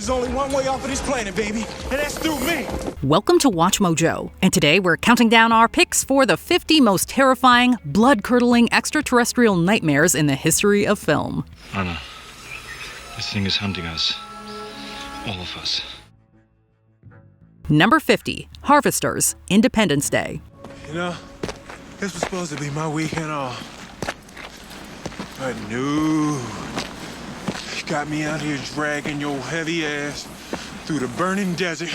There's only one way off of this planet, baby, and that's through me. Welcome to Watch Mojo, and today we're counting down our picks for the 50 most terrifying, blood-curdling extraterrestrial nightmares in the history of film. Anna, this thing is hunting us. All of us. Number 50, Harvesters, Independence Day. You know, this was supposed to be my weekend off. But no. You got me out here dragging your heavy ass through the burning desert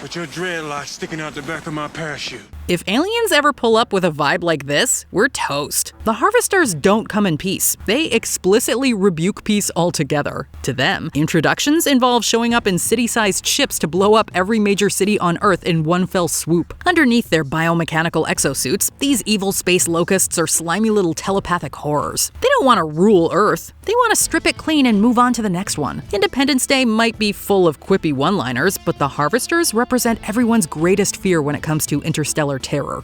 with your dreadlocks sticking out the back of my parachute. If aliens ever pull up with a vibe like this, we're toast. The Harvesters don't come in peace. They explicitly rebuke peace altogether. To them, introductions involve showing up in city-sized ships to blow up every major city on Earth in one fell swoop. Underneath their biomechanical exosuits, these evil space locusts are slimy little telepathic horrors. They don't want to rule Earth. They want to strip it clean and move on to the next one. Independence Day might be full of quippy one-liners, but the Harvesters represent everyone's greatest fear when it comes to interstellar terror.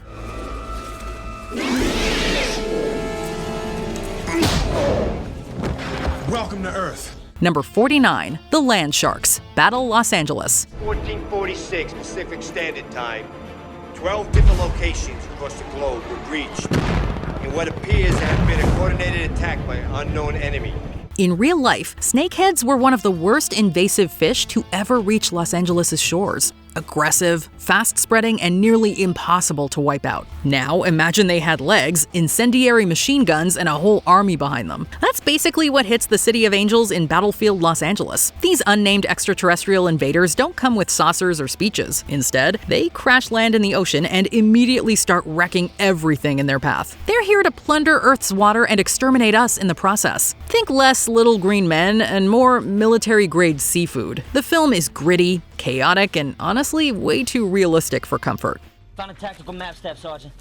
Welcome to Earth. Number 49, The Land Sharks, Battle Los Angeles. 1446 Pacific Standard Time. 12 different locations across the globe were breached in what appears to have been a coordinated attack by an unknown enemy. In real life, snakeheads were one of the worst invasive fish to ever reach Los Angeles' shores. Aggressive, fast-spreading, and nearly impossible to wipe out. Now, imagine they had legs, incendiary machine guns, and a whole army behind them. That's basically what hits the City of Angels in Battlefield Los Angeles. These unnamed extraterrestrial invaders don't come with saucers or speeches. Instead, they crash land in the ocean and immediately start wrecking everything in their path. They're here to plunder Earth's water and exterminate us in the process. Think less little green men and more military-grade seafood. The film is gritty, chaotic, and honestly way too realistic for comfort. Found a tactical map staff, Sergeant.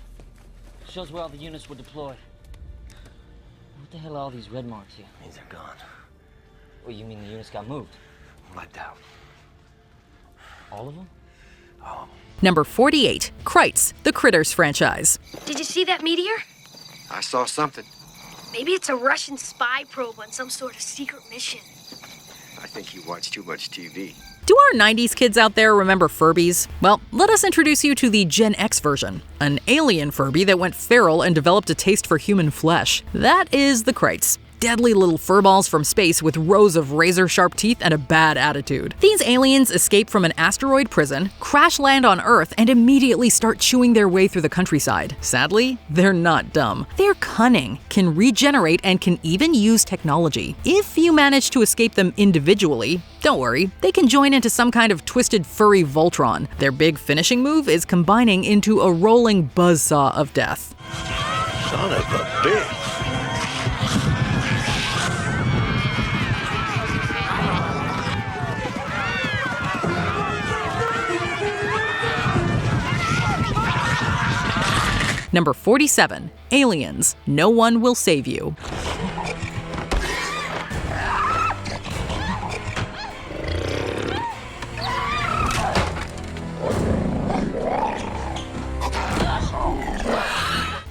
Shows where all the units were deployed. What the hell are all these red marks here? Means they're gone. Well, you mean the units got moved? Wiped out. All of them? Oh. Number 48, Krites, the Critters franchise. Did you see that meteor? I saw something. Maybe it's a Russian spy probe on some sort of secret mission. I think you watch too much TV. Do our 90s kids out there remember Furbies? Well, let us introduce you to the Gen X version, an alien Furby that went feral and developed a taste for human flesh. That is the Krites. Deadly little furballs from space with rows of razor-sharp teeth and a bad attitude. These aliens escape from an asteroid prison, crash land on Earth, and immediately start chewing their way through the countryside. Sadly, they're not dumb. They're cunning, can regenerate, and can even use technology. If you manage to escape them individually, don't worry, they can join into some kind of twisted furry Voltron. Their big finishing move is combining into a rolling buzzsaw of death. Son of a bitch. Number 47, Aliens, No One Will Save You.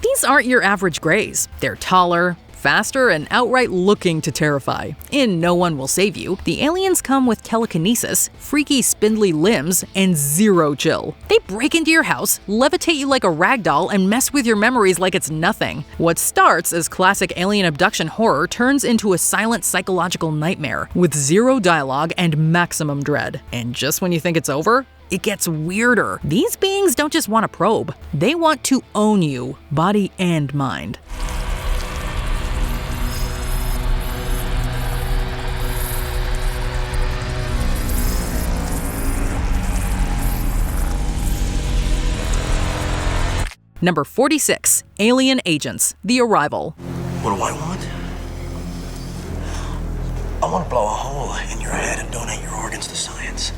These aren't your average greys. They're taller, faster, and outright looking to terrify. In No One Will Save You, the aliens come with telekinesis, freaky spindly limbs, and zero chill. They break into your house, levitate you like a ragdoll, and mess with your memories like it's nothing. What starts as classic alien abduction horror turns into a silent psychological nightmare, with zero dialogue and maximum dread. And just when you think it's over, it gets weirder. These beings don't just want to probe, they want to own you, body and mind. Number 46, Alien Agents, The Arrival. What do I want? I want to blow a hole in your head and donate your organs to science.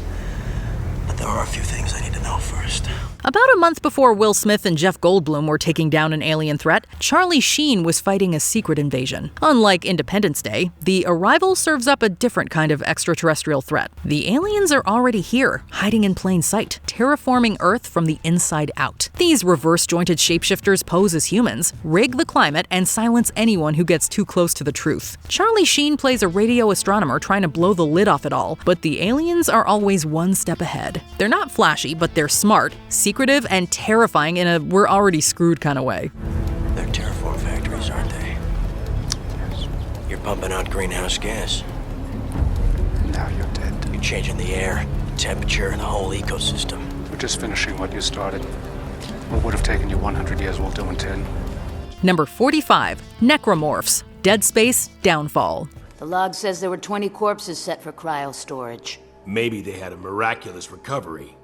But there are a few things I need to know first. About a month before Will Smith and Jeff Goldblum were taking down an alien threat, Charlie Sheen was fighting a secret invasion. Unlike Independence Day, the arrival serves up a different kind of extraterrestrial threat. The aliens are already here, hiding in plain sight, terraforming Earth from the inside out. These reverse-jointed shapeshifters pose as humans, rig the climate, and silence anyone who gets too close to the truth. Charlie Sheen plays a radio astronomer trying to blow the lid off it all, but the aliens are always one step ahead. They're not flashy, but they're smart, secretive, and terrifying in a we're already screwed kind of way. They're terraform factories, aren't they? You're pumping out greenhouse gas. Now you're dead. You're changing the air, the temperature, and the whole ecosystem. We're just finishing what you started. What would have taken you 100 years, we'll do in 10. Number 45, Necromorphs, Dead Space Downfall. The log says there were 20 corpses set for cryo storage. Maybe they had a miraculous recovery.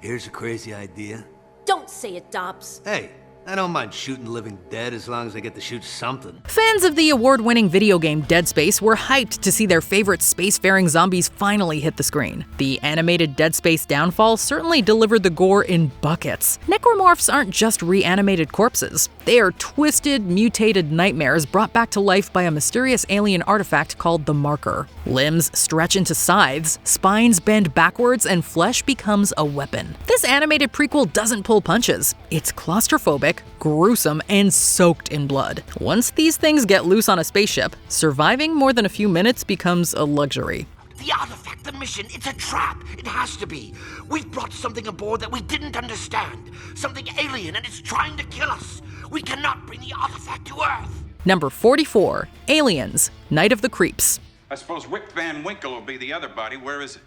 Here's a crazy idea. Don't say it, Dobbs. Hey, I don't mind shooting living dead as long as I get to shoot something. Fans of the award-winning video game Dead Space were hyped to see their favorite spacefaring zombies finally hit the screen. The animated Dead Space Downfall certainly delivered the gore in buckets. Necromorphs aren't just reanimated corpses. They are twisted, mutated nightmares brought back to life by a mysterious alien artifact called the Marker. Limbs stretch into scythes, spines bend backwards, and flesh becomes a weapon. This animated prequel doesn't pull punches. It's claustrophobic, gruesome, and soaked in blood. Once these things get loose on a spaceship, surviving more than a few minutes becomes a luxury. The artifact, the mission, it's a trap. It has to be. We've brought something aboard that we didn't understand. Something alien, and it's trying to kill us. We cannot bring the artifact to Earth. Number 44, Aliens, Night of the Creeps. I suppose Wick Van Winkle will be the other body. Where is it?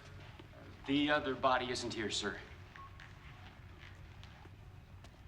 The other body isn't here, sir.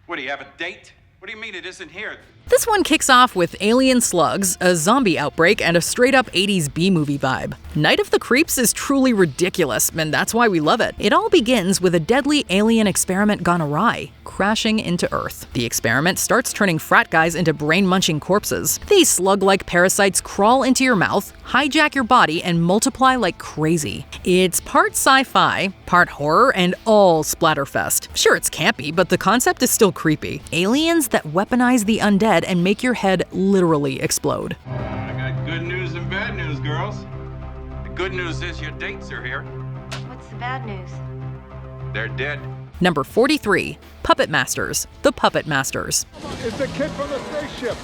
What, do you have a date? What do you mean it isn't here? This one kicks off with alien slugs, a zombie outbreak, and a straight-up 80s B-movie vibe. Night of the Creeps is truly ridiculous, and that's why we love it. It all begins with a deadly alien experiment gone awry, crashing into Earth. The experiment starts turning frat guys into brain-munching corpses. These slug-like parasites crawl into your mouth, hijack your body, and multiply like crazy. It's part sci-fi, part horror, and all splatterfest. Sure, it's campy, but the concept is still creepy. Aliens that weaponize the undead and make your head literally explode. I got good news and bad news, girls. The good news is your dates are here. What's the bad news? They're dead. Number 43, Puppet Masters, The Puppet Masters. It's the kid from the spaceship.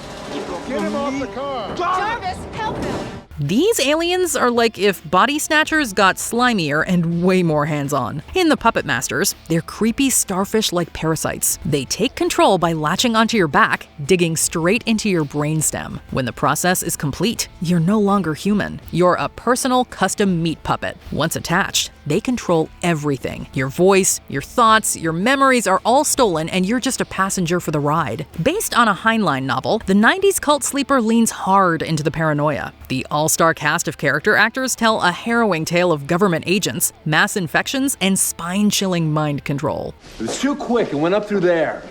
Get him off the car. Jarvis, help him! These aliens are like if body snatchers got slimier and way more hands-on. In The Puppet Masters, they're creepy starfish-like parasites. They take control by latching onto your back, digging straight into your brainstem. When the process is complete, you're no longer human. You're a personal custom meat puppet. Once attached, they control everything. Your voice, your thoughts, your memories are all stolen, and you're just a passenger for the ride. Based on a Heinlein novel, the 90s cult sleeper leans hard into the paranoia. The all-star cast of character actors tell a harrowing tale of government agents, mass infections, and spine-chilling mind control. It was too quick. It went up through there.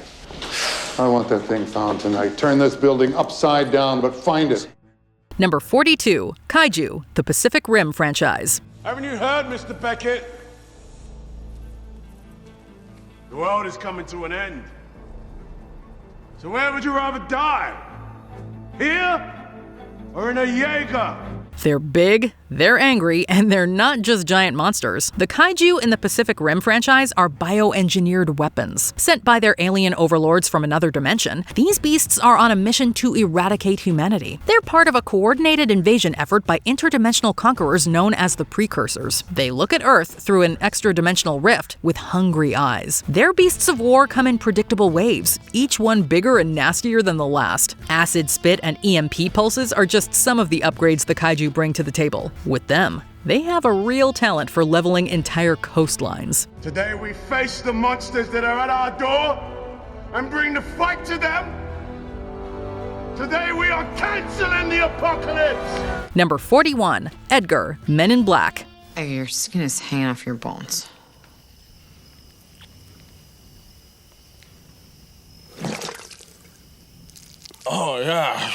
I want that thing found tonight. Turn this building upside down, but find it. Number 42, Kaiju, the Pacific Rim franchise. Haven't you heard, Mr. Beckett? The world is coming to an end. So where would you rather die? Here? Or in a Jaeger? They're big, they're angry, and they're not just giant monsters. The kaiju in the Pacific Rim franchise are bioengineered weapons. Sent by their alien overlords from another dimension, these beasts are on a mission to eradicate humanity. They're part of a coordinated invasion effort by interdimensional conquerors known as the Precursors. They look at Earth through an extra-dimensional rift with hungry eyes. Their beasts of war come in predictable waves, each one bigger and nastier than the last. Acid spit and EMP pulses are just some of the upgrades the kaiju bring to the table. With them, they have a real talent for leveling entire coastlines. Today we face the monsters that are at our door and bring the fight to them. Today we are canceling the apocalypse. Number 41, Edgar, Men in Black. Oh, your skin is hanging off your bones. Oh, yeah.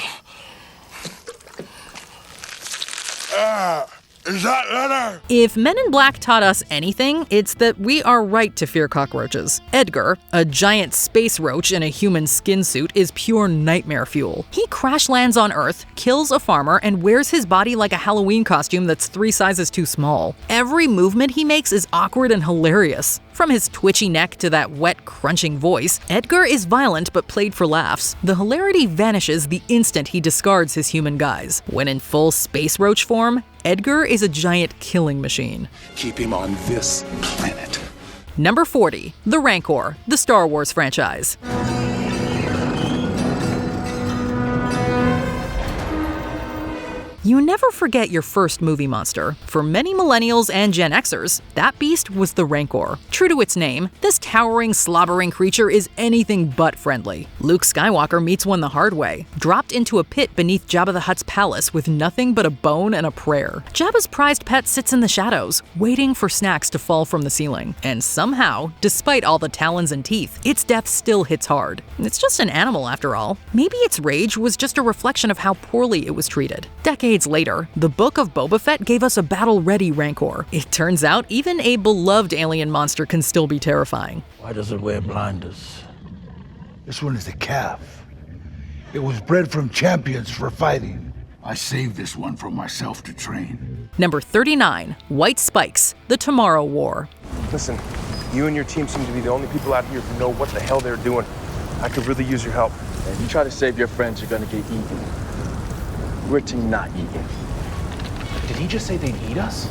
Is that leather? Fire! If Men in Black taught us anything, it's that we are right to fear cockroaches. Edgar, a giant space roach in a human skin suit, is pure nightmare fuel. He crash lands on Earth, kills a farmer, and wears his body like a Halloween costume that's 3 sizes too small. Every movement he makes is awkward and hilarious. From his twitchy neck to that wet, crunching voice, Edgar is violent but played for laughs. The hilarity vanishes the instant he discards his human guise. When in full space roach form, Edgar is a giant killing machine. Keep him on this planet. Number 40. The Rancor, the Star Wars franchise. You never forget your first movie monster. For many millennials and Gen Xers, that beast was the Rancor. True to its name, this towering, slobbering creature is anything but friendly. Luke Skywalker meets one the hard way, dropped into a pit beneath Jabba the Hutt's palace with nothing but a bone and a prayer. Jabba's prized pet sits in the shadows, waiting for snacks to fall from the ceiling. And somehow, despite all the talons and teeth, its death still hits hard. It's just an animal after all. Maybe its rage was just a reflection of how poorly it was treated. Decades later, the Book of Boba Fett gave us a battle-ready Rancor. It turns out even a beloved alien monster can still be terrifying. Why does it wear blinders? This one is a calf. It was bred from champions for fighting. I saved this one for myself to train. Number 39. White Spikes, the Tomorrow War. Listen, you and your team seem to be the only people out here who know what the hell they're doing. I could really use your help. If you try to save your friends, you're gonna get eaten. We're team not eaten. Did he just say they'd eat us?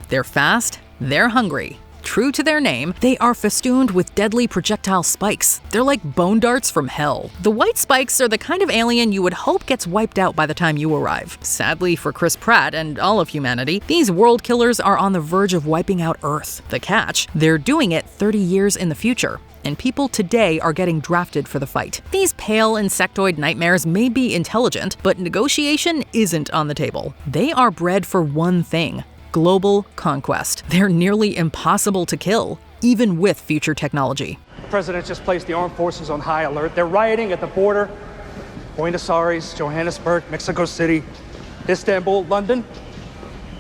They're fast, they're hungry. True to their name, they are festooned with deadly projectile spikes. They're like bone darts from hell. The White Spikes are the kind of alien you would hope gets wiped out by the time you arrive. Sadly for Chris Pratt and all of humanity, these world killers are on the verge of wiping out Earth. The catch? They're doing it 30 years in the future. And people today are getting drafted for the fight. These pale insectoid nightmares may be intelligent, but negotiation isn't on the table. They are bred for one thing: global conquest. They're nearly impossible to kill, even with future technology. The president just placed the armed forces on high alert. They're rioting at the border. Buenos Aires, Johannesburg, Mexico City, Istanbul, London.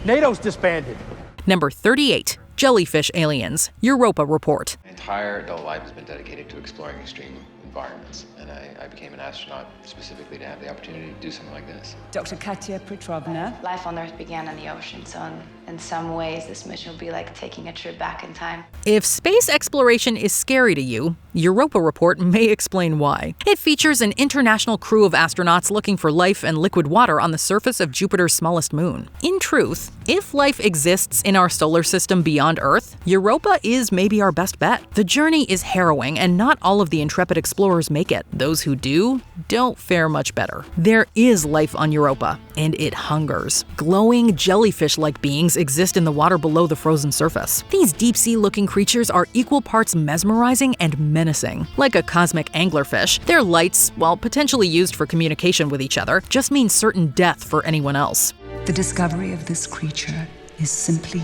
NATO's disbanded. Number 38. Jellyfish aliens, Europa report. My entire adult life has been dedicated to exploring extreme environments, and I became an astronaut specifically to have the opportunity to do something like this. Dr. Katya Petrovna. Life on Earth began in the ocean, so in some ways this mission will be like taking a trip back in time. If space exploration is scary to you, Europa Report may explain why. It features an international crew of astronauts looking for life and liquid water on the surface of Jupiter's smallest moon. In truth, if life exists in our solar system beyond Earth, Europa is maybe our best bet. The journey is harrowing, and not all of the intrepid explorers make it. Those who do, don't fare much better. There is life on Europa, and it hungers. Glowing jellyfish-like beings exist in the water below the frozen surface. These deep-sea-looking creatures are equal parts mesmerizing and menacing. Like a cosmic anglerfish, their lights, while potentially used for communication with each other, just mean certain death for anyone else. The discovery of this creature is simply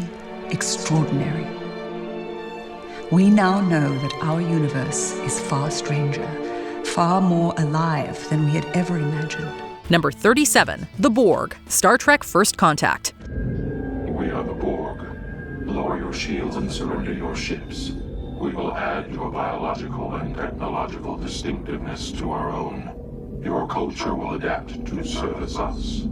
extraordinary. We now know that our universe is far stranger, far more alive than we had ever imagined. Number 37. The Borg, Star Trek First Contact. We are the Borg. Lower your shields and surrender your ships. We will add your biological and technological distinctiveness to our own. Your culture will adapt to service us.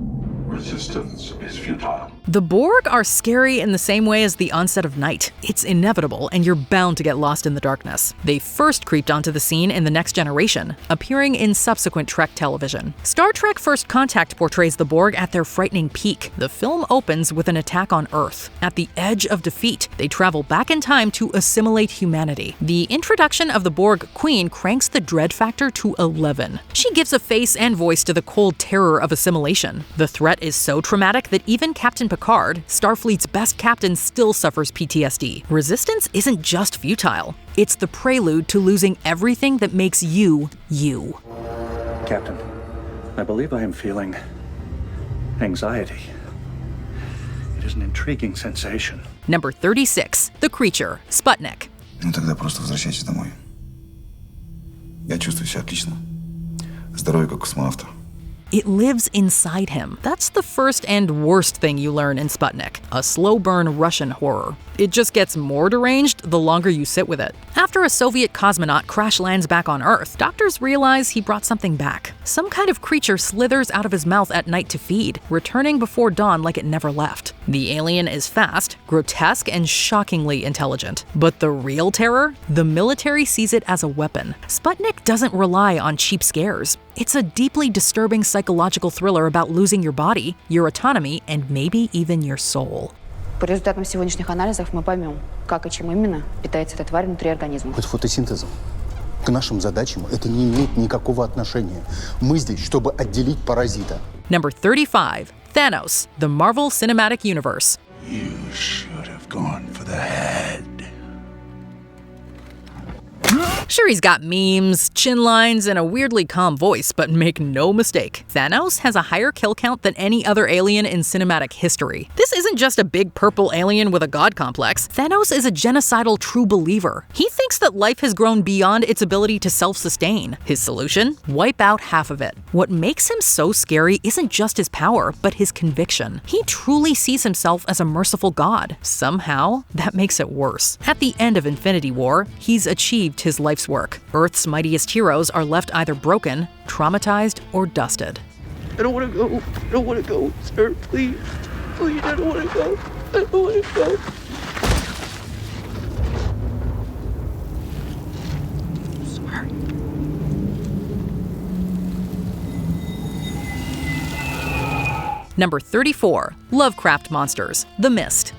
Resistance is futile. The Borg are scary in the same way as the onset of night. It's inevitable, and you're bound to get lost in the darkness. They first creeped onto the scene in The Next Generation, appearing in subsequent Trek television. Star Trek First Contact portrays the Borg at their frightening peak. The film opens with an attack on Earth. At the edge of defeat, they travel back in time to assimilate humanity. The introduction of the Borg Queen cranks the dread factor to 11. She gives a face and voice to the cold terror of assimilation. The threat is so traumatic that even Captain Picard, Starfleet's best captain, still suffers PTSD. Resistance isn't just futile. It's the prelude to losing everything that makes you, you. Captain, I believe I am feeling anxiety. It is an intriguing sensation. Number 36. The Creature, Sputnik. Ну тогда просто возвращайтесь домой. Я чувствую себя отлично. Здоровый как космонавта. It lives inside him. That's the first and worst thing you learn in Sputnik, a slow burn Russian horror. It just gets more deranged the longer you sit with it. After a Soviet cosmonaut crash lands back on Earth, doctors realize he brought something back. Some kind of creature slithers out of his mouth at night to feed, returning before dawn like it never left. The alien is fast, grotesque, and shockingly intelligent. But the real terror? The military sees it as a weapon. Sputnik doesn't rely on cheap scares. It's a deeply disturbing psychological thriller about losing your body, your autonomy, and maybe even your soul. По результатам сегодняшних анализов мы поймем, как и чем именно питается эта тварь внутри организма. Хоть фотосинтезом. К нашим задачам это не имеет никакого отношения. Мы здесь, чтобы отделить паразита. Number 35. Thanos, the Marvel Cinematic Universe. You should have gone for the head. Sure, he's got memes, chin lines, and a weirdly calm voice, but make no mistake, Thanos has a higher kill count than any other alien in cinematic history. This isn't just a big purple alien with a god complex. Thanos is a genocidal true believer. He thinks that life has grown beyond its ability to self-sustain. His solution? Wipe out half of it. What makes him so scary isn't just his power, but his conviction. He truly sees himself as a merciful god. Somehow, that makes it worse. At the end of Infinity War, he's achieved his life's work. Earth's mightiest heroes are left either broken, traumatized, or dusted. I don't want to go. I don't want to go, sir. Please. Please, I don't want to go. I don't want to go. Sorry. Number 34. Lovecraft Monsters, The Mist.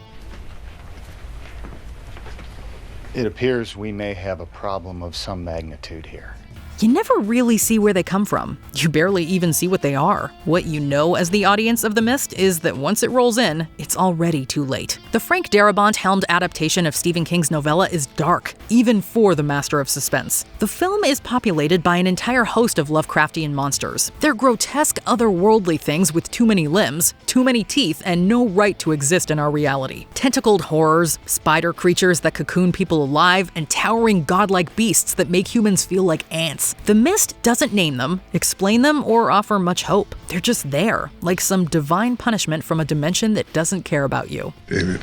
It appears we may have a problem of some magnitude here. You never really see where they come from. You barely even see what they are. What you know as the audience of The Mist is that once it rolls in, it's already too late. The Frank Darabont-helmed adaptation of Stephen King's novella is dark, even for the master of suspense. The film is populated by an entire host of Lovecraftian monsters. They're grotesque, otherworldly things with too many limbs, too many teeth, and no right to exist in our reality. Tentacled horrors, spider creatures that cocoon people alive, and towering godlike beasts that make humans feel like ants. The Mist doesn't name them, explain them, or offer much hope. They're just there, like some divine punishment from a dimension that doesn't care about you. David,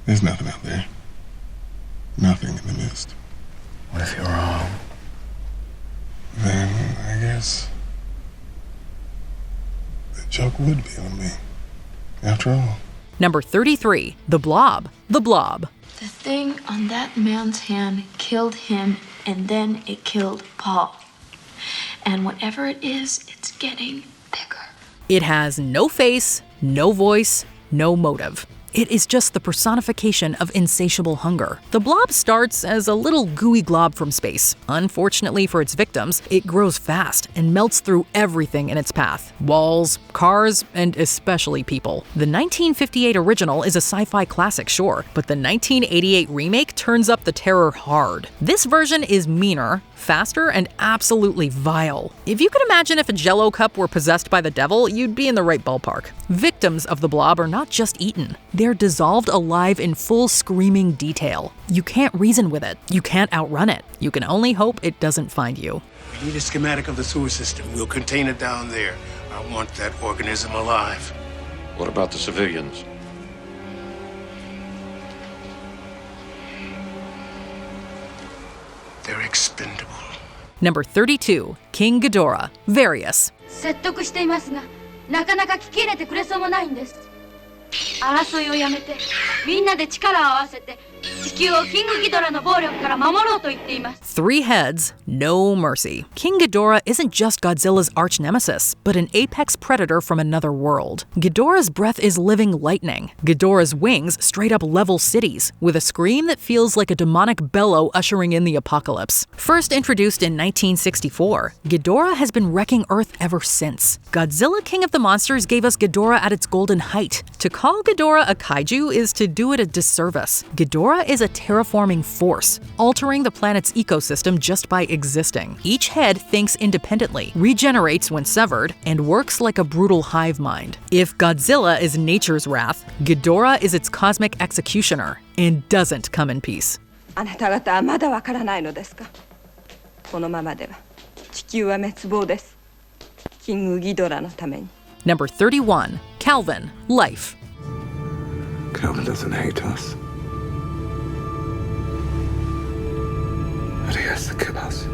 there's nothing out there. Nothing in the Mist. What if you're wrong? Then I guess the joke would be on me, after all. Number 33. The Blob. The Blob. The thing on that man's hand killed him, and then it killed Paul. And whatever it is, it's getting bigger. It has no face, no voice, no motive. It is just the personification of insatiable hunger. The Blob starts as a little gooey glob from space. Unfortunately for its victims, it grows fast and melts through everything in its path. Walls, cars, and especially people. The 1958 original is a sci-fi classic, sure, but the 1988 remake turns up the terror hard. This version is meaner, faster, and absolutely vile. If you could imagine if a Jell-O cup were possessed by the devil, you'd be in the right ballpark. Victims of the Blob are not just eaten. They're dissolved alive in full screaming detail. You can't reason with it. You can't outrun it. You can only hope it doesn't find you. We need a schematic of the sewer system. We'll contain it down there. I want that organism alive. What about the civilians? They're expendable. Number 32. King Gdora. Various. 説得していますが、なかなか聞き入れてくれそうもないんです。争いをやめて、みんなで力を合わせて、地球をキングギドラの暴力から守ろうと言っています。Three heads, no mercy. King Ghidorah isn't just Godzilla's arch nemesis, but an apex predator from another world. Ghidorah's breath is living lightning. Ghidorah's wings straight up level cities, with a scream that feels like a demonic bellow ushering in the apocalypse. First introduced in 1964, Ghidorah has been wrecking Earth ever since. Godzilla King of the Monsters gave us Ghidorah at its golden height. To call Ghidorah a kaiju is to do it a disservice. Ghidorah is a terraforming force, altering the planet's ecosystem just by existing. Each head thinks independently, regenerates when severed, and works like a brutal hive mind. If Godzilla is nature's wrath, Ghidorah is its cosmic executioner, and doesn't come in peace. あなた方はまだわからないのですか？このままでは地球は滅亡です。キングギドラのために。 Number 31, Calvin, Life. Calvin doesn't hate us. But he has to kill us.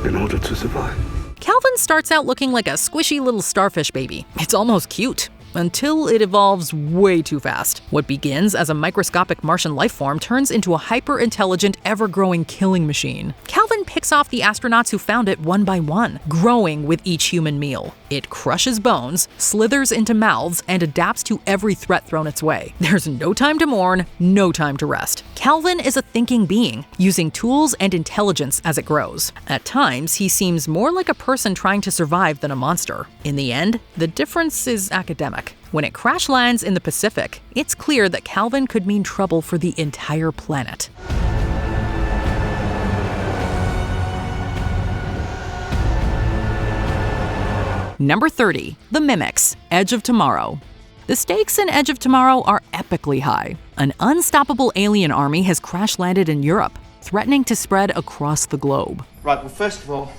In order to survive. Calvin starts out looking like a squishy little starfish baby. It's almost cute. Until it evolves way too fast. What begins as a microscopic Martian life form turns into a hyper-intelligent, ever-growing killing machine. Calvin picks off the astronauts who found it one by one, growing with each human meal. It crushes bones, slithers into mouths, and adapts to every threat thrown its way. There's no time to mourn, no time to rest. Calvin is a thinking being, using tools and intelligence as it grows. At times, he seems more like a person trying to survive than a monster. In the end, the difference is academic. When it crash lands in the Pacific, it's clear that Calvin could mean trouble for the entire planet. Number 30, The Mimics, Edge of Tomorrow. The stakes in Edge of Tomorrow are epically high. An unstoppable alien army has crash-landed in Europe, threatening to spread across the globe. Right, well, first of all,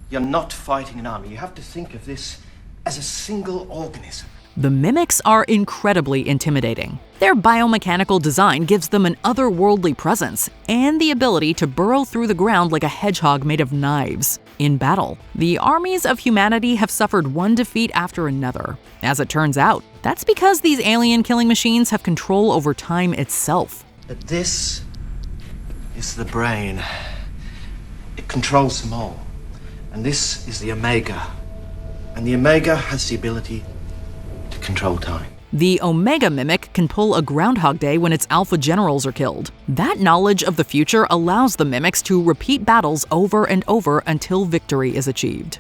you're not fighting an army. You have to think of this as a single organism. The Mimics are incredibly intimidating. Their biomechanical design gives them an otherworldly presence and the ability to burrow through the ground like a hedgehog made of knives. In battle, the armies of humanity have suffered one defeat after another. As it turns out, that's because these alien killing machines have control over time itself. But this is the brain. It controls them all. And this is the Omega. And the Omega has the ability to control time. The Omega Mimic can pull a Groundhog Day when its alpha generals are killed. That knowledge of the future allows the Mimics to repeat battles over and over until victory is achieved.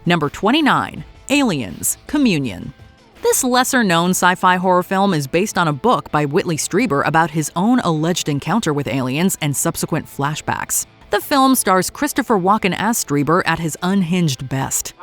Number 29, Aliens, Communion. This lesser-known sci-fi horror film is based on a book by Whitley Strieber about his own alleged encounter with aliens and subsequent flashbacks. The film stars Christopher Walken as Strieber at his unhinged best.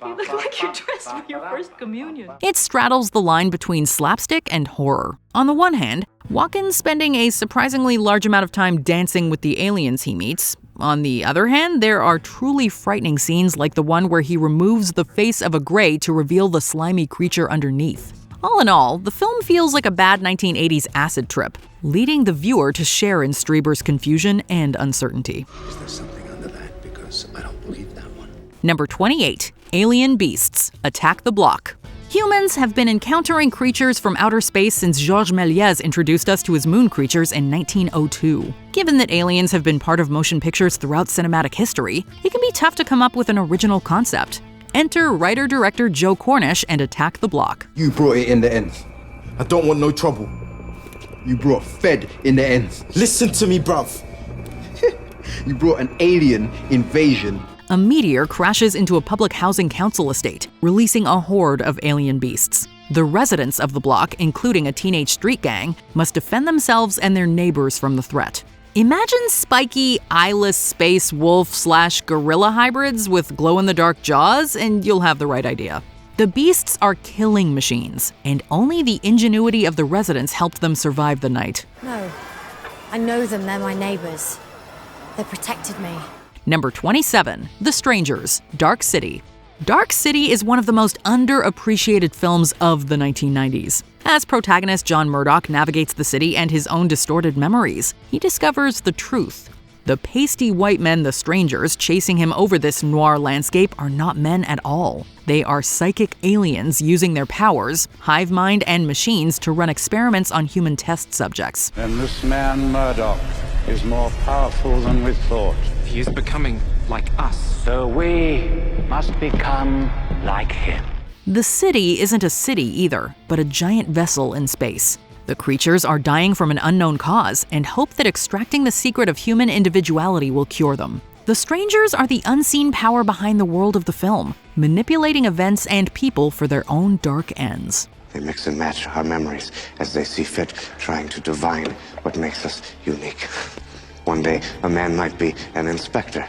You look like you're dressed for your first communion. It straddles the line between slapstick and horror. On the one hand, Walken's spending a surprisingly large amount of time dancing with the aliens he meets. On the other hand, there are truly frightening scenes like the one where he removes the face of a gray to reveal the slimy creature underneath. All in all, the film feels like a bad 1980s acid trip, leading the viewer to share in Strieber's confusion and uncertainty. Is there something under that? Because I don't believe that one. Number 28, Alien Beasts, Attack the Block. Humans have been encountering creatures from outer space since Georges Méliès introduced us to his moon creatures in 1902. Given that aliens have been part of motion pictures throughout cinematic history, it can be tough to come up with an original concept. Enter writer-director Joe Cornish and Attack the Block. You brought it in the end. I don't want no trouble. You brought Fed in the end. Listen to me, bruv. You brought an alien invasion. A meteor crashes into a public housing council estate, releasing a horde of alien beasts. The residents of the block, including a teenage street gang, must defend themselves and their neighbors from the threat. Imagine spiky, eyeless space wolf/gorilla hybrids with glow-in-the-dark jaws, and you'll have the right idea. The beasts are killing machines, and only the ingenuity of the residents helped them survive the night. No, I know them, they're my neighbors. They protected me. Number 27, The Strangers, Dark City. Dark City is one of the most underappreciated films of the 1990s. As protagonist John Murdoch navigates the city and his own distorted memories, he discovers the truth. The pasty white men, the strangers, chasing him over this noir landscape are not men at all. They are psychic aliens using their powers, hive mind, and machines to run experiments on human test subjects. And this man, Murdoch, is more powerful than we thought. He is becoming like us. So we must become like him. The city isn't a city either, but a giant vessel in space. The creatures are dying from an unknown cause and hope that extracting the secret of human individuality will cure them. The strangers are the unseen power behind the world of the film, manipulating events and people for their own dark ends. They mix and match our memories as they see fit, trying to divine what makes us unique. One day, a man might be an inspector.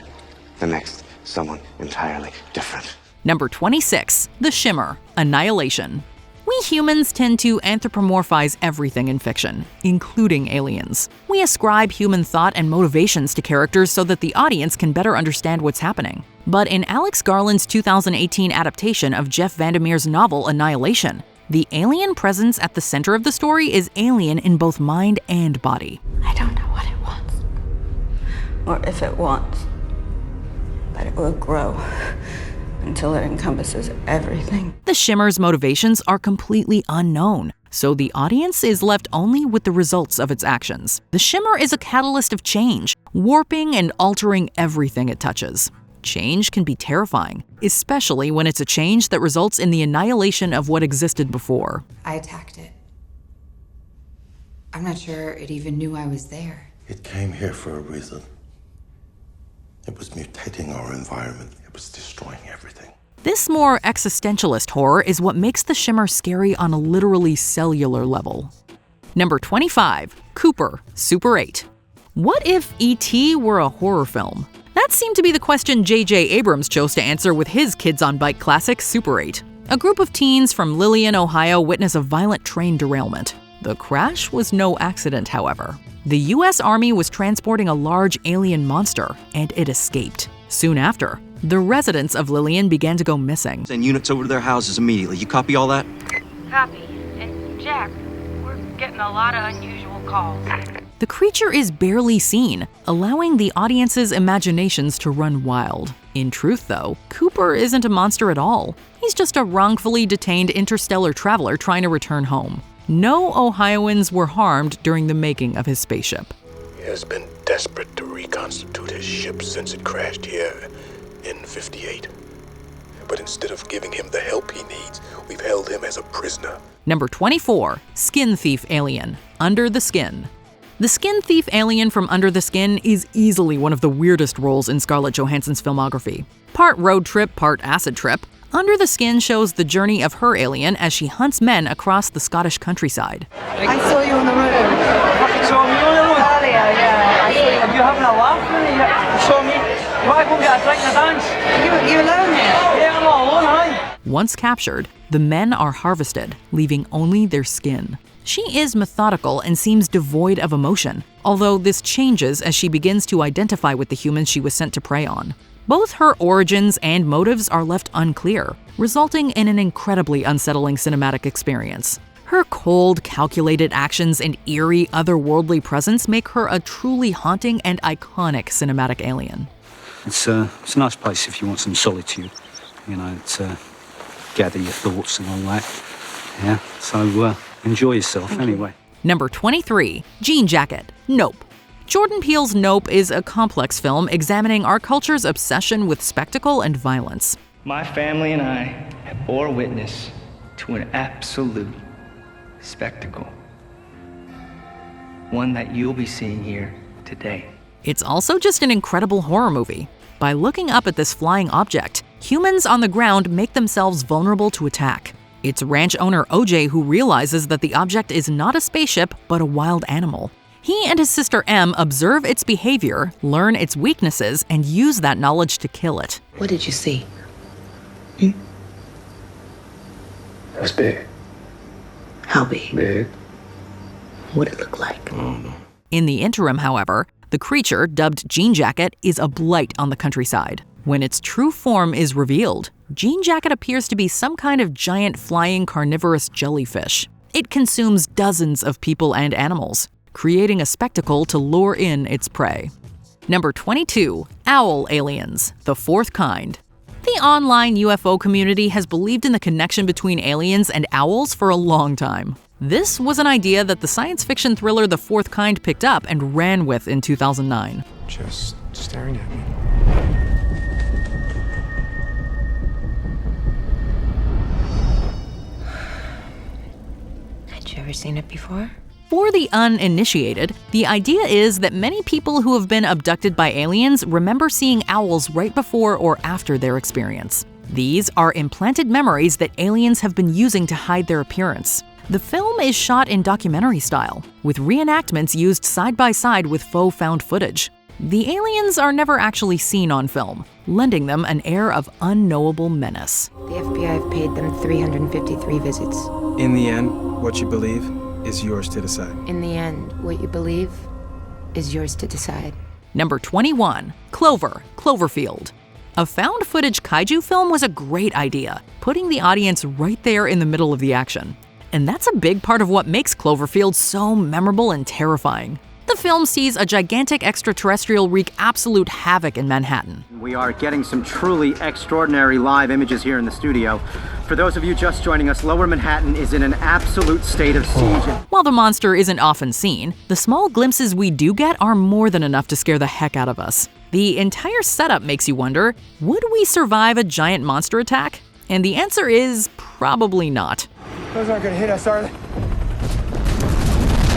The next, someone entirely different. Number 26, The Shimmer, Annihilation. We humans tend to anthropomorphize everything in fiction, including aliens. We ascribe human thought and motivations to characters so that the audience can better understand what's happening. But in Alex Garland's 2018 adaptation of Jeff Vandermeer's novel Annihilation, the alien presence at the center of the story is alien in both mind and body. I don't know what it wants, or if it wants, but it will grow until it encompasses everything. The Shimmer's motivations are completely unknown, so the audience is left only with the results of its actions. The Shimmer is a catalyst of change, warping and altering everything it touches. Change can be terrifying, especially when it's a change that results in the annihilation of what existed before. I attacked it. I'm not sure it even knew I was there. It came here for a reason. It was mutating our environment. It was destroying everything. This more existentialist horror is what makes the Shimmer scary on a literally cellular level. Number 25, Cooper, Super 8. What if E.T. were a horror film? That seemed to be the question J.J. Abrams chose to answer with his Kids on Bike classic, Super 8. A group of teens from Lillian, Ohio witness a violent train derailment. The crash was no accident, however. The U.S. Army was transporting a large alien monster, and it escaped. Soon after, the residents of Lillian began to go missing. Send units over to their houses immediately. You copy all that? Copy. And Jack, we're getting a lot of unusual calls. The creature is barely seen, allowing the audience's imaginations to run wild. In truth, though, Cooper isn't a monster at all. He's just a wrongfully detained interstellar traveler trying to return home. No Ohioans were harmed during the making of his spaceship. He has been desperate to reconstitute his ship since it crashed here in '58. But instead of giving him the help he needs, we've held him as a prisoner. Number 24, Skin Thief Alien, Under the Skin. The skin thief alien from Under the Skin is easily one of the weirdest roles in Scarlett Johansson's filmography. Part road trip, part acid trip, Under the Skin shows the journey of her alien as she hunts men across the Scottish countryside. I saw you on the road. You saw me on the road? Earlier, yeah. I saw you. Are you having a laugh? You saw me? You want to go get a drink and a dance? You alone here? Yeah, I'm all alone, aye. Once captured, the men are harvested, leaving only their skin. She is methodical and seems devoid of emotion, although this changes as she begins to identify with the humans she was sent to prey on. Both her origins and motives are left unclear, resulting in an incredibly unsettling cinematic experience. Her cold, calculated actions and eerie, otherworldly presence make her a truly haunting and iconic cinematic alien. It's a nice place if you want some solitude. You know, it's gather your thoughts and all that. Yeah, so enjoy yourself anyway. Number 23, Jean Jacket, Nope. Jordan Peele's Nope is a complex film examining our culture's obsession with spectacle and violence. My family and I have bore witness to an absolute spectacle. One that you'll be seeing here today. It's also just an incredible horror movie. By looking up at this flying object, humans on the ground make themselves vulnerable to attack. It's ranch owner OJ who realizes that the object is not a spaceship, but a wild animal. He and his sister Em observe its behavior, learn its weaknesses, and use that knowledge to kill it. What did you see? It was big. How big? Big. What did it look like? In the interim, however, the creature, dubbed Jean Jacket, is a blight on the countryside. When its true form is revealed, Jean Jacket appears to be some kind of giant flying carnivorous jellyfish. It consumes dozens of people and animals, creating a spectacle to lure in its prey. Number 22, Owl Aliens, the Fourth Kind. The online UFO community has believed in the connection between aliens and owls for a long time. This was an idea that the science fiction thriller The Fourth Kind picked up and ran with in 2009. Just staring at me. Had you ever seen it before? For the uninitiated, the idea is that many people who have been abducted by aliens remember seeing owls right before or after their experience. These are implanted memories that aliens have been using to hide their appearance. The film is shot in documentary style, with reenactments used side by side with faux found footage. The aliens are never actually seen on film, lending them an air of unknowable menace. The FBI have paid them 353 visits. In the end, what you believe is yours to decide. In the end, what you believe is yours to decide. Number 21, Cloverfield. A found footage kaiju film was a great idea, putting the audience right there in the middle of the action. And that's a big part of what makes Cloverfield so memorable and terrifying. The film sees a gigantic extraterrestrial wreak absolute havoc in Manhattan. We are getting some truly extraordinary live images here in the studio. For those of you just joining us, Lower Manhattan is in an absolute state of siege. While the monster isn't often seen, the small glimpses we do get are more than enough to scare the heck out of us. The entire setup makes you wonder, would we survive a giant monster attack? And the answer is probably not. Those aren't gonna hit us, are they?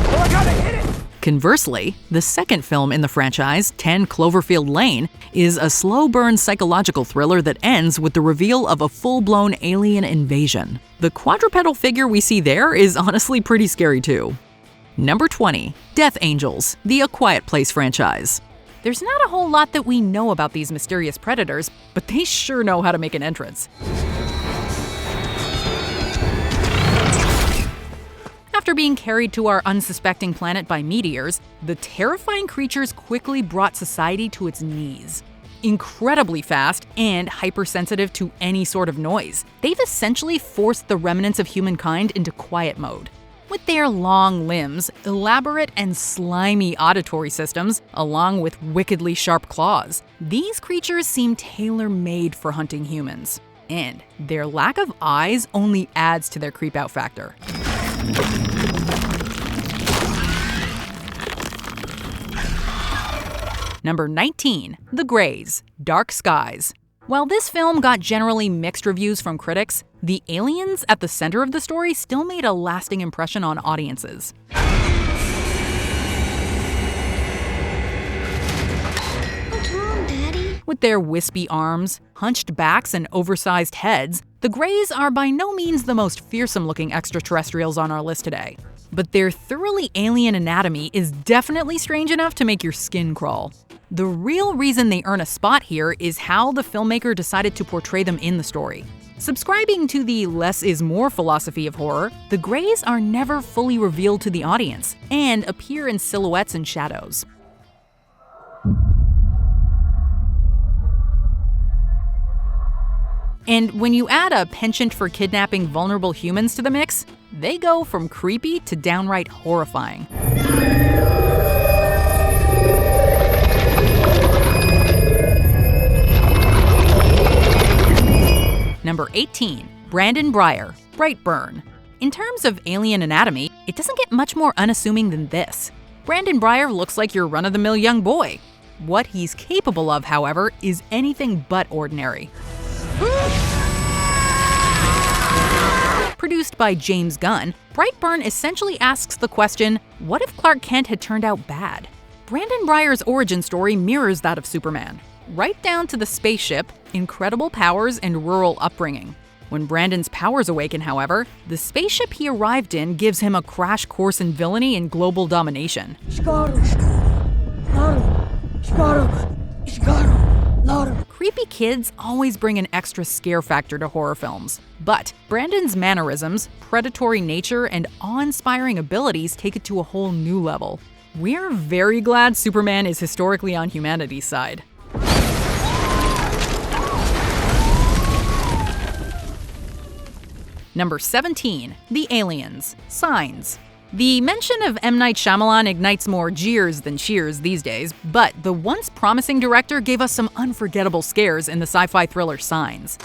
Oh my God, they hit it! Conversely, the second film in the franchise, 10 Cloverfield Lane, is a slow-burn psychological thriller that ends with the reveal of a full-blown alien invasion. The quadrupedal figure we see there is honestly pretty scary too. Number 20, Death Angels, the A Quiet Place franchise. There's not a whole lot that we know about these mysterious predators, but they sure know how to make an entrance. After being carried to our unsuspecting planet by meteors, the terrifying creatures quickly brought society to its knees. Incredibly fast and hypersensitive to any sort of noise, they've essentially forced the remnants of humankind into quiet mode. With their long limbs, elaborate and slimy auditory systems, along with wickedly sharp claws, these creatures seem tailor-made for hunting humans. And their lack of eyes only adds to their creep-out factor. Number 19, The Greys, Dark Skies. While this film got generally mixed reviews from critics, the aliens at the center of the story still made a lasting impression on audiences. What's wrong, Daddy? With their wispy arms, hunched backs, and oversized heads, the Greys are by no means the most fearsome-looking extraterrestrials on our list today. But their thoroughly alien anatomy is definitely strange enough to make your skin crawl. The real reason they earn a spot here is how the filmmaker decided to portray them in the story. Subscribing to the less is more philosophy of horror, the Greys are never fully revealed to the audience and appear in silhouettes and shadows. And when you add a penchant for kidnapping vulnerable humans to the mix, they go from creepy to downright horrifying. Number 18, Brandon Brier, Brightburn. In terms of alien anatomy, it doesn't get much more unassuming than this. Brandon Brier looks like your run-of-the-mill young boy. What he's capable of, however, is anything but ordinary. Produced by James Gunn, Brightburn essentially asks the question, what if Clark Kent had turned out bad? Brandon Brier's origin story mirrors that of Superman, right down to the spaceship, incredible powers, and rural upbringing. When Brandon's powers awaken, however, the spaceship he arrived in gives him a crash course in villainy and global domination. Creepy kids always bring an extra scare factor to horror films. But Brandon's mannerisms, predatory nature, and awe-inspiring abilities take it to a whole new level. We're very glad Superman is historically on humanity's side. Number 17, The Aliens, Signs. The mention of M. Night Shyamalan ignites more jeers than cheers these days, but the once promising director gave us some unforgettable scares in the sci-fi thriller Signs.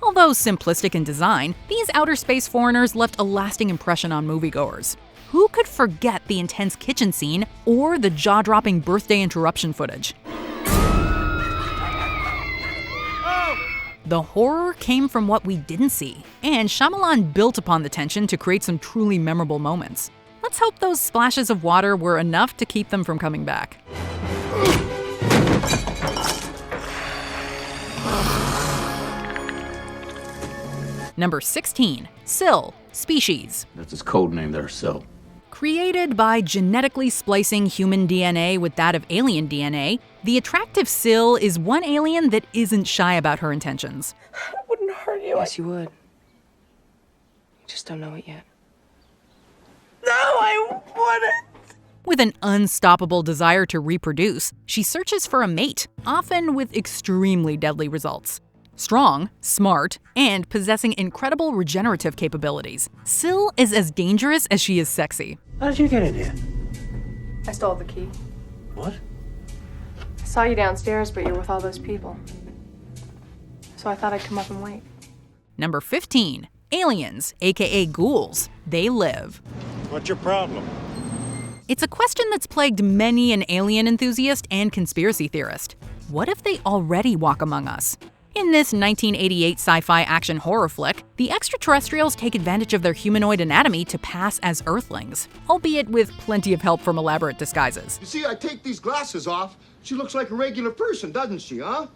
Although simplistic in design, these outer space foreigners left a lasting impression on moviegoers. Who could forget the intense kitchen scene or the jaw-dropping birthday interruption footage? The horror came from what we didn't see, and Shyamalan built upon the tension to create some truly memorable moments. Let's hope those splashes of water were enough to keep them from coming back. Number 16, Sill Species. That's his code name there, Sill. Created by genetically splicing human DNA with that of alien DNA, The attractive Sill is one alien that isn't shy about her intentions. I wouldn't hurt you. Yes, you would. You just don't know it yet. No, I wouldn't. With an unstoppable desire to reproduce, she searches for a mate, often with extremely deadly results. Strong, smart, and possessing incredible regenerative capabilities, Sill is as dangerous as she is sexy. How did you get in here? I stole the key. What? I saw you downstairs, but you're with all those people. So I thought I'd come up and wait. Number 15. Aliens, aka ghouls. They live. What's your problem? It's a question that's plagued many an alien enthusiast and conspiracy theorist. What if they already walk among us? In this 1988 sci-fi action horror flick, the extraterrestrials take advantage of their humanoid anatomy to pass as Earthlings, albeit with plenty of help from elaborate disguises. You see, I take these glasses off. She looks like a regular person, doesn't she, huh?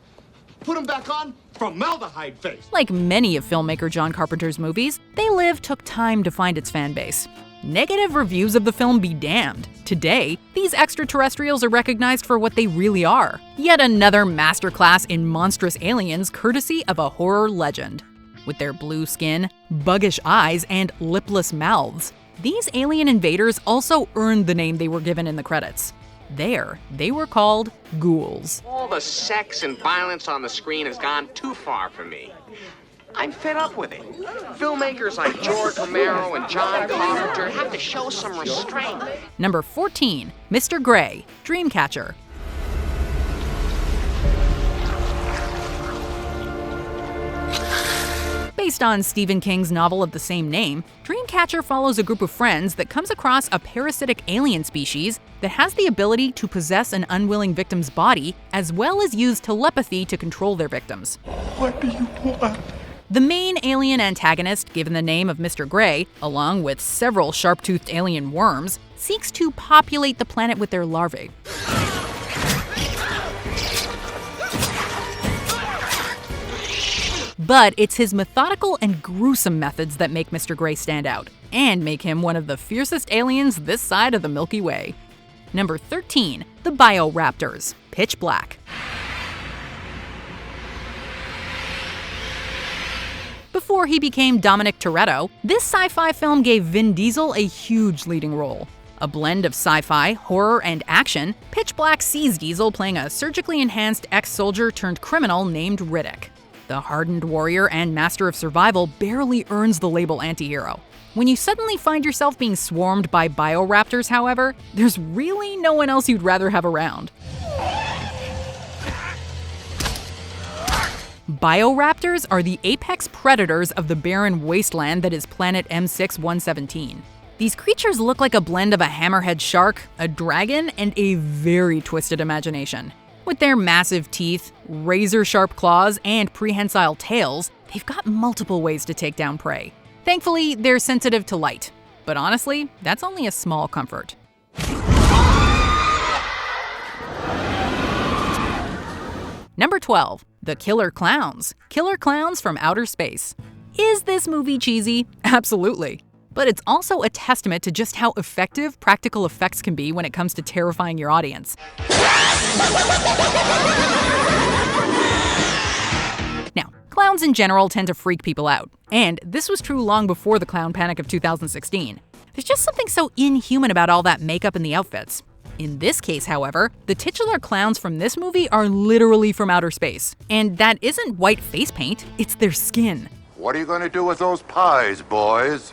Put them back on, formaldehyde face. Like many of filmmaker John Carpenter's movies, They Live took time to find its fan base. Negative reviews of the film be damned. Today, these extraterrestrials are recognized for what they really are. Yet another masterclass in monstrous aliens courtesy of a horror legend. With their blue skin, buggish eyes, and lipless mouths, these alien invaders also earned the name they were given in the credits. There, they were called ghouls. All the sex and violence on the screen has gone too far for me. I'm fed up with it. Filmmakers like George Romero and John Carpenter have to show some restraint. Number 14. Mr. Grey, Dreamcatcher. Based on Stephen King's novel of the same name, Dreamcatcher follows a group of friends that comes across a parasitic alien species that has the ability to possess an unwilling victim's body, as well as use telepathy to control their victims. What do you want? The main alien antagonist, given the name of Mr. Grey, along with several sharp-toothed alien worms, seeks to populate the planet with their larvae. But it's his methodical and gruesome methods that make Mr. Grey stand out, and make him one of the fiercest aliens this side of the Milky Way. Number 13. The Bioraptors, Pitch Black. Before he became Dominic Toretto, this sci-fi film gave Vin Diesel a huge leading role. A blend of sci-fi, horror, and action, Pitch Black sees Diesel playing a surgically enhanced ex-soldier turned criminal named Riddick. The hardened warrior and master of survival barely earns the label antihero. When you suddenly find yourself being swarmed by bioraptors, however, there's really no one else you'd rather have around. Bioraptors are the apex predators of the barren wasteland that is planet M6117. These creatures look like a blend of a hammerhead shark, a dragon, and a very twisted imagination. With their massive teeth, razor-sharp claws, and prehensile tails, they've got multiple ways to take down prey. Thankfully, they're sensitive to light. But honestly, that's only a small comfort. Number 12. The Killer Clowns. Killer Clowns from Outer Space. Is this movie cheesy? Absolutely. But it's also a testament to just how effective practical effects can be when it comes to terrifying your audience. Now, clowns in general tend to freak people out, and this was true long before the clown panic of 2016. There's just something so inhuman about all that makeup and the outfits. In this case, however, the titular clowns from this movie are literally from outer space. And that isn't white face paint, it's their skin. What are you going to do with those pies, boys?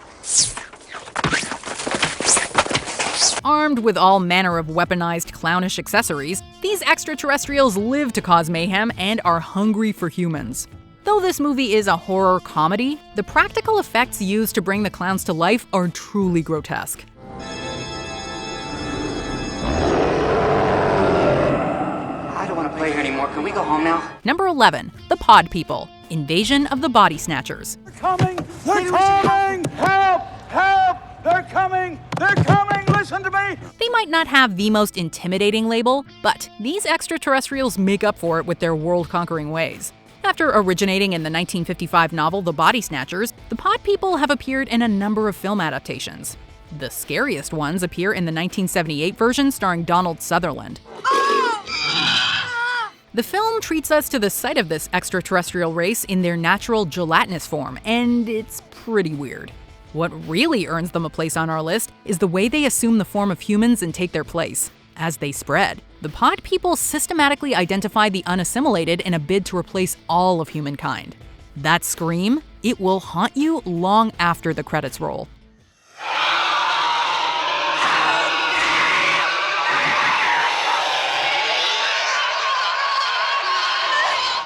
Armed with all manner of weaponized clownish accessories, these extraterrestrials live to cause mayhem and are hungry for humans. Though this movie is a horror comedy, the practical effects used to bring the clowns to life are truly grotesque. I don't want to play here anymore. Can we go home now? Number 11. The Pod People. Invasion of the Body Snatchers. They're coming! They're coming! Help! Help! They're coming! They're coming! Listen to me! They might not have the most intimidating label, but these extraterrestrials make up for it with their world-conquering ways. After originating in the 1955 novel The Body Snatchers, the Pod People have appeared in a number of film adaptations. The scariest ones appear in the 1978 version starring Donald Sutherland. The film treats us to the sight of this extraterrestrial race in their natural gelatinous form, and it's pretty weird. What really earns them a place on our list is the way they assume the form of humans and take their place. As they spread, the pod people systematically identify the unassimilated in a bid to replace all of humankind. That scream, it will haunt you long after the credits roll.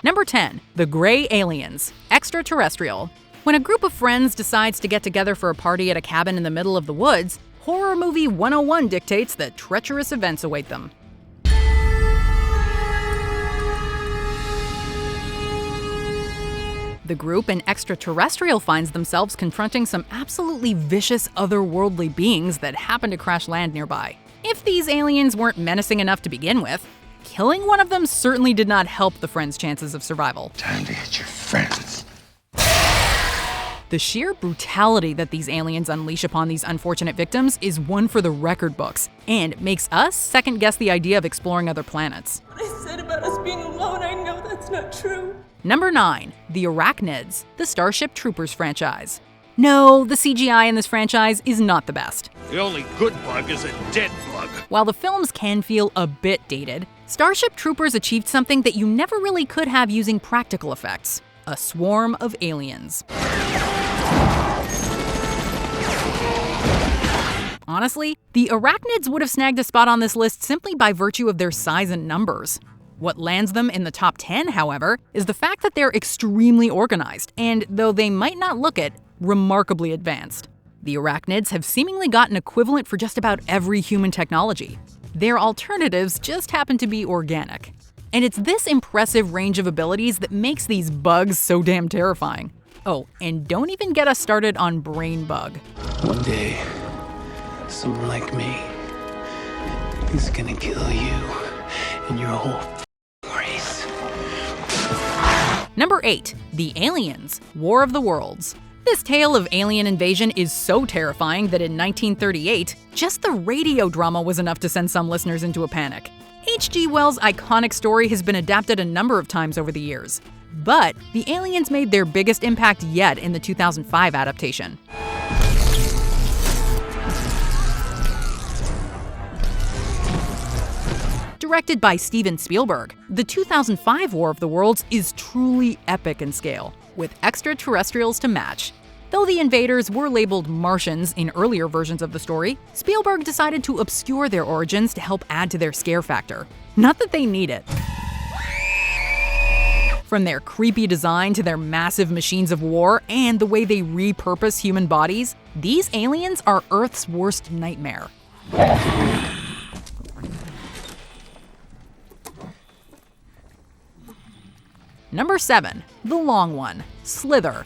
Number 10, The Gray Aliens, Extraterrestrial. When a group of friends decides to get together for a party at a cabin in the middle of the woods, Horror Movie 101 dictates that treacherous events await them. The group in Extraterrestrial finds themselves confronting some absolutely vicious otherworldly beings that happen to crash land nearby. If these aliens weren't menacing enough to begin with, killing one of them certainly did not help the friends' chances of survival. Time to hit your friends. The sheer brutality that these aliens unleash upon these unfortunate victims is one for the record books, and makes us second-guess the idea of exploring other planets. What I said about us being alone, I know that's not true. Number 9, The Arachnids, the Starship Troopers franchise. No, the CGI in this franchise is not the best. The only good bug is a dead bug. While the films can feel a bit dated, Starship Troopers achieved something that you never really could have using practical effects: a swarm of aliens. Honestly, the Arachnids would have snagged a spot on this list simply by virtue of their size and numbers. What lands them in the top 10, however, is the fact that they're extremely organized, and though they might not look it, remarkably advanced. The Arachnids have seemingly got an equivalent for just about every human technology. Their alternatives just happen to be organic. And it's this impressive range of abilities that makes these bugs so damn terrifying. Oh, and don't even get us started on Brain Bug. One day, someone like me is gonna kill you and your whole race. Number 8, The Aliens, War of the Worlds. This tale of alien invasion is so terrifying that in 1938, just the radio drama was enough to send some listeners into a panic. H.G. Wells' iconic story has been adapted a number of times over the years. But the aliens made their biggest impact yet in the 2005 adaptation. Directed by Steven Spielberg, the 2005 War of the Worlds is truly epic in scale, with extraterrestrials to match. Though the invaders were labeled Martians in earlier versions of the story, Spielberg decided to obscure their origins to help add to their scare factor. Not that they need it. From their creepy design to their massive machines of war and the way they repurpose human bodies, these aliens are Earth's worst nightmare. Number 7, The Long One, Slither.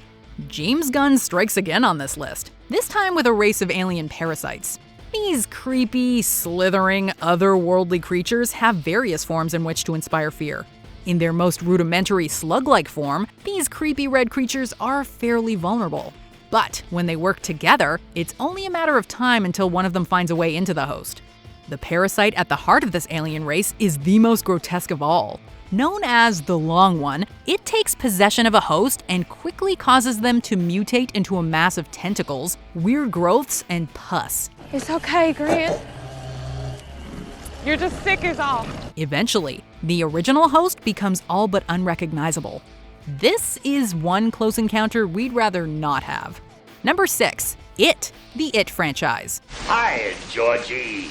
James Gunn strikes again on this list, this time with a race of alien parasites. These creepy, slithering, otherworldly creatures have various forms in which to inspire fear. In their most rudimentary slug-like form, these creepy red creatures are fairly vulnerable. But when they work together, it's only a matter of time until one of them finds a way into the host. The parasite at the heart of this alien race is the most grotesque of all. Known as the Long One, it takes possession of a host and quickly causes them to mutate into a mass of tentacles, weird growths, and pus. It's okay, Grant. You're just sick as all. Eventually, the original host becomes all but unrecognizable. This is one close encounter we'd rather not have. Number 6, It, the It franchise. Hi, Georgie.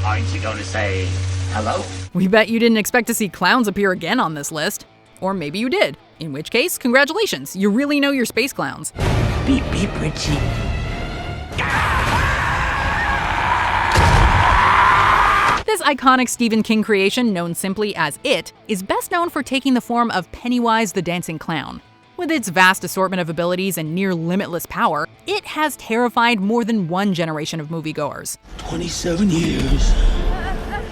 Aren't you going to say hello? We bet you didn't expect to see clowns appear again on this list. Or maybe you did, in which case, congratulations, you really know your space clowns. Beep, beep, Richie. This iconic Stephen King creation, known simply as It, is best known for taking the form of Pennywise the Dancing Clown. With its vast assortment of abilities and near limitless power, It has terrified more than one generation of moviegoers. 27 years,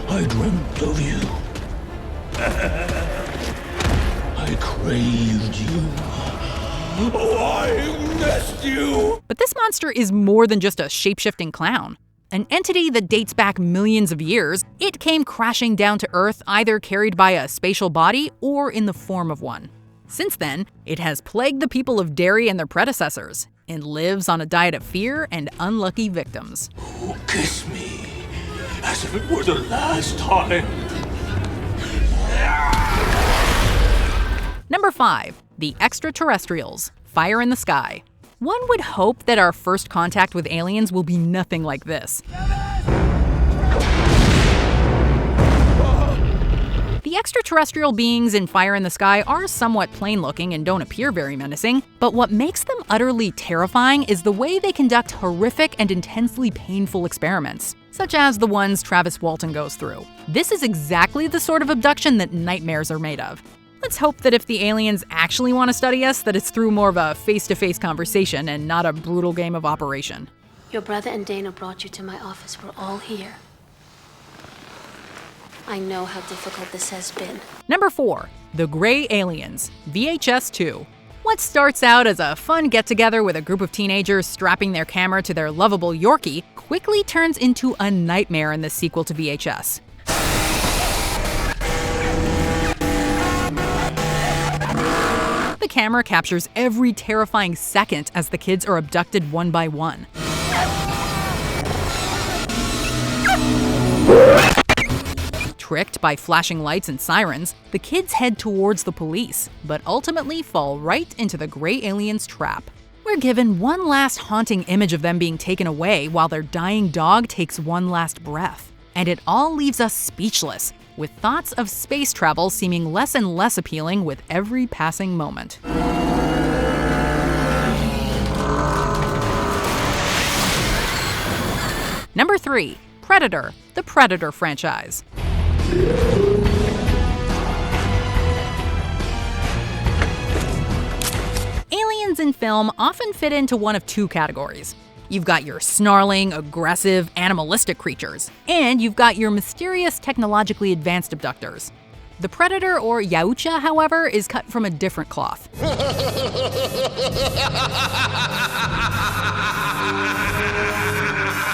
I dreamt of you. I craved you. Oh, I missed you. But this monster is more than just a shape-shifting clown. an entity that dates back millions of years, it came crashing down to Earth either carried by a spatial body or in the form of one. Since then, it has plagued the people of Derry and their predecessors, and lives on a diet of fear and unlucky victims. Oh, kiss me, as if it were the last time. Number 5. The Extraterrestrials. Fire in the Sky. One would hope that our first contact with aliens will be nothing like this. The extraterrestrial beings in Fire in the Sky are somewhat plain-looking and don't appear very menacing, but what makes them utterly terrifying is the way they conduct horrific and intensely painful experiments, such as the ones Travis Walton goes through. This is exactly the sort of abduction that nightmares are made of. Let's hope that if the aliens actually want to study us, that it's through more of a face-to-face conversation and not a brutal game of Operation. Your brother and Dana brought you to my office. We're all here. I know how difficult this has been. Number 4. The Gray Aliens. VHS 2. What starts out as a fun get-together with a group of teenagers strapping their camera to their lovable Yorkie quickly turns into a nightmare in the sequel to VHS. The camera captures every terrifying second as the kids are abducted one by one. Tricked by flashing lights and sirens, the kids head towards the police, but ultimately fall right into the Gray Aliens' trap. We're given one last haunting image of them being taken away while their dying dog takes one last breath. And it all leaves us speechless, with thoughts of space travel seeming less and less appealing with every passing moment. Number 3. Predator, the Predator franchise. Aliens in film often fit into one of two categories. You've got your snarling, aggressive, animalistic creatures, and you've got your mysterious, technologically advanced abductors. The Predator, or Yautja, however, is cut from a different cloth.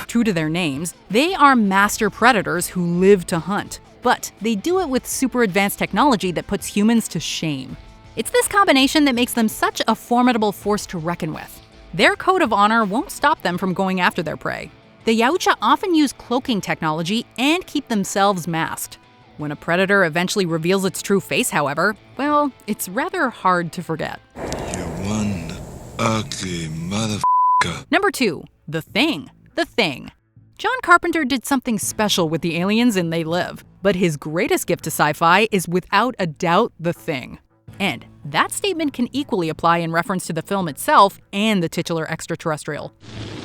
True to their names, they are master predators who live to hunt, but they do it with super advanced technology that puts humans to shame. It's this combination that makes them such a formidable force to reckon with. Their code of honor won't stop them from going after their prey. The Yautja often use cloaking technology and keep themselves masked. When a predator eventually reveals its true face, however, well, it's rather hard to forget. You one ugly motherfucker. Number 2. The Thing. The Thing. John Carpenter did something special with the aliens in They Live, but his greatest gift to sci-fi is without a doubt The Thing. And that statement can equally apply in reference to the film itself and the titular extraterrestrial.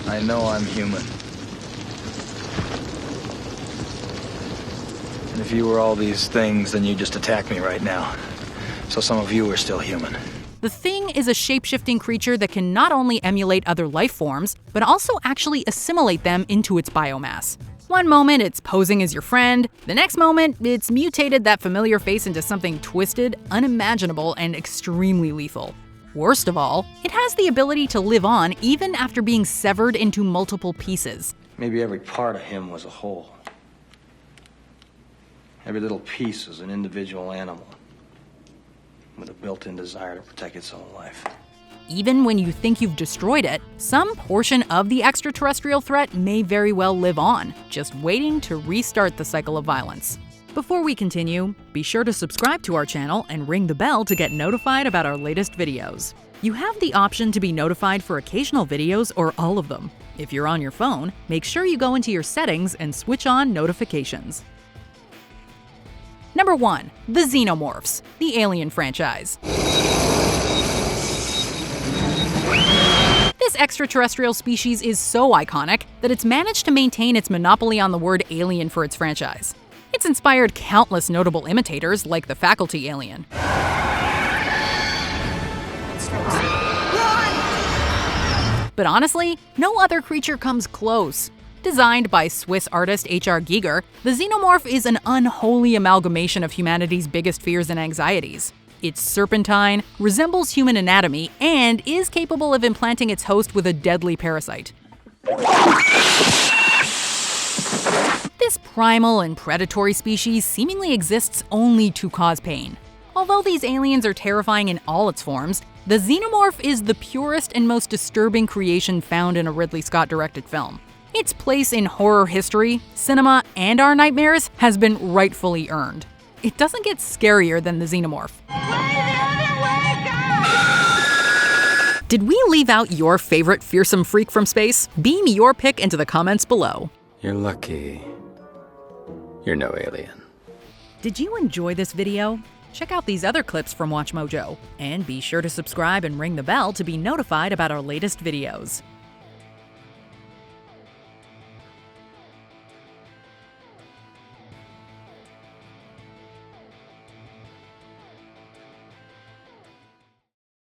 I know I'm human. And if you were all these things, then you'd just attack me right now. So some of you are still human. The Thing is a shape-shifting creature that can not only emulate other life forms, but also actually assimilate them into its biomass. One moment it's posing as your friend, the next moment it's mutated that familiar face into something twisted, unimaginable, and extremely lethal. Worst of all, it has the ability to live on even after being severed into multiple pieces. Maybe every part of him was a whole. Every little piece was an individual animal with a built-in desire to protect its own life. Even when you think you've destroyed it, some portion of the extraterrestrial threat may very well live on, just waiting to restart the cycle of violence. Before we continue, be sure to subscribe to our channel and ring the bell to get notified about our latest videos. You have the option to be notified for occasional videos or all of them. If you're on your phone, make sure you go into your settings and switch on notifications. Number 1. The Xenomorphs, the Alien franchise. This extraterrestrial species is so iconic that it's managed to maintain its monopoly on the word alien for its franchise. It's inspired countless notable imitators like the faculty alien. But honestly, no other creature comes close. Designed by Swiss artist H.R. Giger, the Xenomorph is an unholy amalgamation of humanity's biggest fears and anxieties. It's serpentine, resembles human anatomy, and is capable of implanting its host with a deadly parasite. This primal and predatory species seemingly exists only to cause pain. Although these aliens are terrifying in all its forms, the Xenomorph is the purest and most disturbing creation found in a Ridley Scott-directed film. Its place in horror history, cinema, and our nightmares has been rightfully earned. It doesn't get scarier than the Xenomorph. Did we leave out your favorite fearsome freak from space? Beam your pick into the comments below. You're lucky. You're no alien. Did you enjoy this video? Check out these other clips from WatchMojo, and be sure to subscribe and ring the bell to be notified about our latest videos.